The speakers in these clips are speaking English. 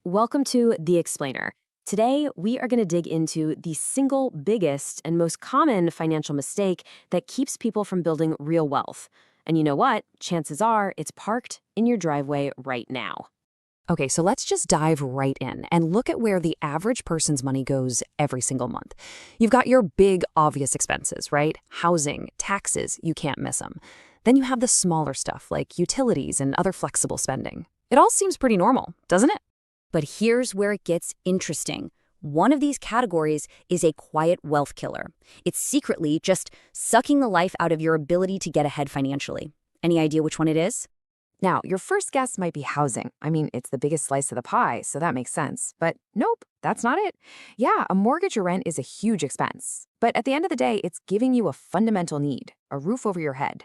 Welcome to The Explainer. Today, we are going to dig into the single biggest and most common financial mistake that keeps people from building real wealth. And you know what? Chances are it's parked in your driveway right now. Okay, so let's just dive right in and look at where the average person's money goes every single month. You've got your big, obvious expenses, right? Housing, taxes, you can't miss them. Then you have the smaller stuff like utilities and other flexible spending. It all seems pretty normal, doesn't it? But here's where it gets interesting. One of these categories is a quiet wealth killer. It's secretly just sucking the life out of your ability to get ahead financially. Any idea which one it is? Now, your first guess might be housing. I mean, it's the biggest slice of the pie, so that makes sense. But nope, that's not it. Yeah, a mortgage or rent is a huge expense. But at the end of the day, it's giving you a fundamental need, a roof over your head.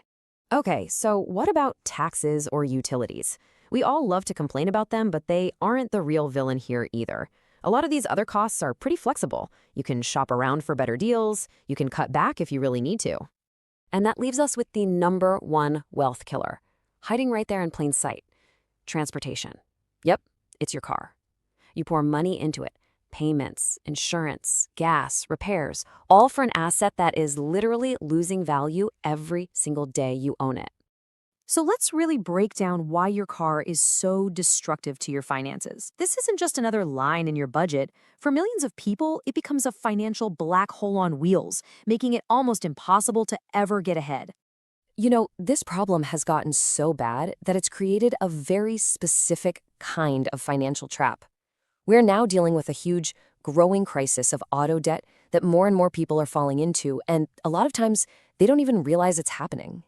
Okay, so what about taxes or utilities? We all love to complain about them, but they aren't the real villain here either. A lot of these other costs are pretty flexible. You can shop around for better deals, you can cut back if you really need to. And that leaves us with the number one wealth killer, hiding right there in plain sight. Transportation. Yep, it's your car. You pour money into it. Payments, insurance, gas, repairs, all for an asset that is literally losing value every single day you own it. So let's really break down why your car is so destructive to your finances. This isn't just another line in your budget. For millions of people, it becomes a financial black hole on wheels, making it almost impossible to ever get ahead. You know, this problem has gotten so bad that it's created a very specific kind of financial trap. We're now dealing with a huge, growing crisis of auto debt that more and more people are falling into, and a lot of times they don't even realize it's happening.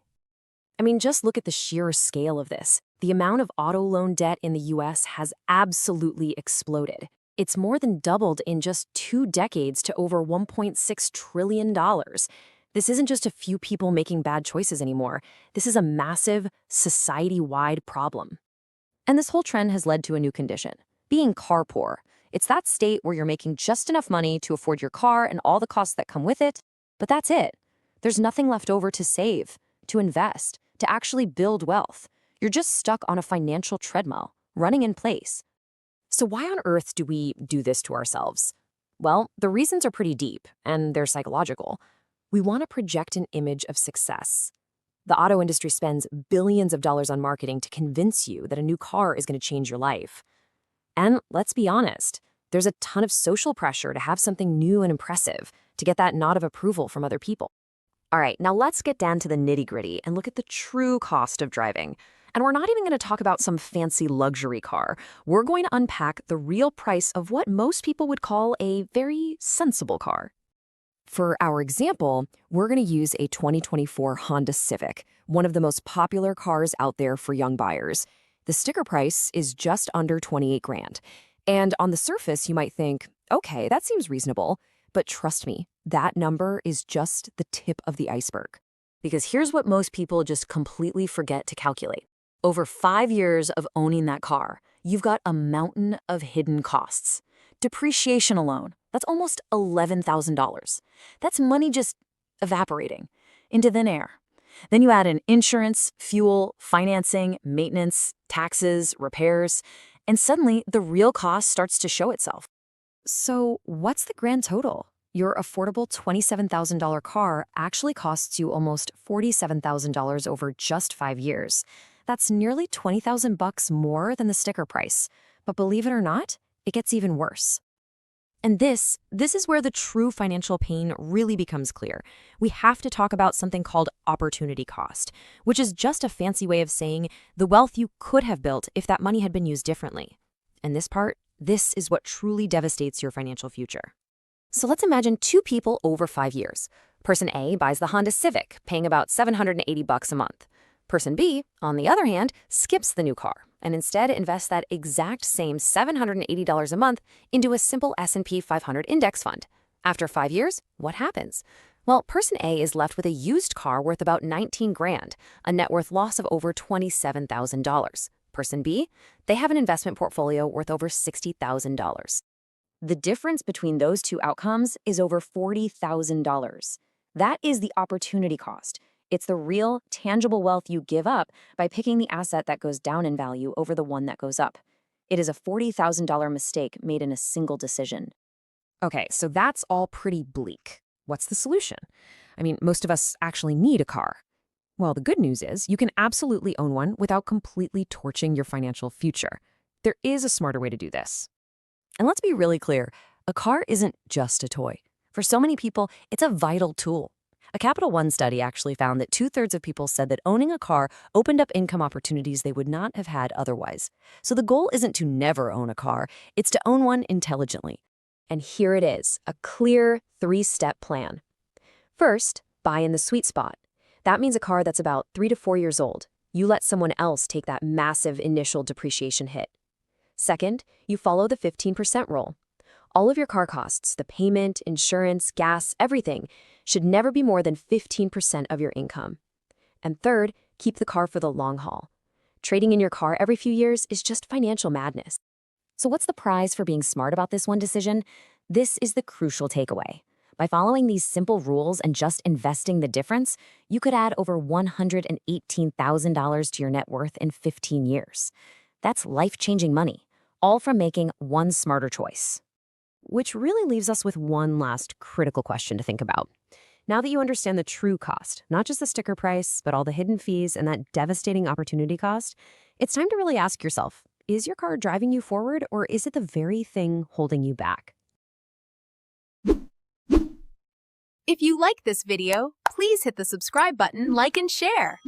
I mean, just look at the sheer scale of this. The amount of auto loan debt in the US has absolutely exploded. It's more than doubled in just 2 decades to over $1.6 trillion. This isn't just a few people making bad choices anymore. This is a massive, society-wide problem. And this whole trend has led to a new condition, being car poor. It's that state where you're making just enough money to afford your car and all the costs that come with it, but that's it. There's nothing left over to save, to invest, to actually build wealth. You're just stuck on a financial treadmill, running in place. So why on earth do we do this to ourselves? Well, the reasons are pretty deep, and they're psychological. We want to project an image of success. The auto industry spends billions of dollars on marketing to convince you that a new car is going to change your life. And let's be honest, there's a ton of social pressure to have something new and impressive, to get that nod of approval from other people. All right, now let's get down to the nitty-gritty and look at the true cost of driving. And we're not even going to talk about some fancy luxury car. We're going to unpack the real price of what most people would call a very sensible car. For our example, we're going to use a 2024 Honda Civic, one of the most popular cars out there for young buyers. The sticker price is just under 28 grand. And on the surface, you might think, okay, that seems reasonable. But trust me, that number is just the tip of the iceberg. Because here's what most people just completely forget to calculate. Over 5 years of owning that car, you've got a mountain of hidden costs. Depreciation alone, that's almost $11,000. That's money just evaporating into thin air. Then you add in insurance, fuel, financing, maintenance, taxes, repairs, and suddenly the real cost starts to show itself. So what's the grand total? Your affordable $27,000 car actually costs you almost $47,000 over just 5 years. That's nearly $20,000 more than the sticker price. But believe it or not, it gets even worse. And this is where the true financial pain really becomes clear. We have to talk about something called opportunity cost, which is just a fancy way of saying the wealth you could have built if that money had been used differently. And this is what truly devastates your financial future. So let's imagine 2 people over 5 years. Person A buys the Honda Civic, paying about $780 a month. Person B, on the other hand, skips the new car and instead invests that exact same $780 a month into a simple S&P 500 index fund. After 5 years, what happens? Well, person A is left with a used car worth about 19 grand, a net worth loss of over $27,000. Person B, they have an investment portfolio worth over $60,000. The difference between those two outcomes is over $40,000. That is the opportunity cost. It's the real, tangible wealth you give up by picking the asset that goes down in value over the one that goes up. It is a $40,000 mistake made in a single decision. Okay, so that's all pretty bleak. What's the solution? I mean, most of us actually need a car. Well, the good news is you can absolutely own one without completely torching your financial future. There is a smarter way to do this. And let's be really clear, a car isn't just a toy. For so many people, it's a vital tool. A Capital One study actually found that 2/3 of people said that owning a car opened up income opportunities they would not have had otherwise. So the goal isn't to never own a car, it's to own one intelligently. And here it is, a clear 3-step plan. First, buy in the sweet spot. That means a car that's about 3 to 4 years old. You let someone else take that massive initial depreciation hit. Second, you follow the 15% rule. All of your car costs, the payment, insurance, gas, everything, should never be more than 15% of your income. And third, keep the car for the long haul. Trading in your car every few years is just financial madness. So what's the prize for being smart about this one decision? This is the crucial takeaway. By following these simple rules and just investing the difference, you could add over $118,000 to your net worth in 15 years. That's life-changing money, all from making one smarter choice. Which really leaves us with one last critical question to think about. Now that you understand the true cost, not just the sticker price, but all the hidden fees and that devastating opportunity cost, it's time to really ask yourself, is your car driving you forward or is it the very thing holding you back? If you like this video, please hit the subscribe button, like, and share.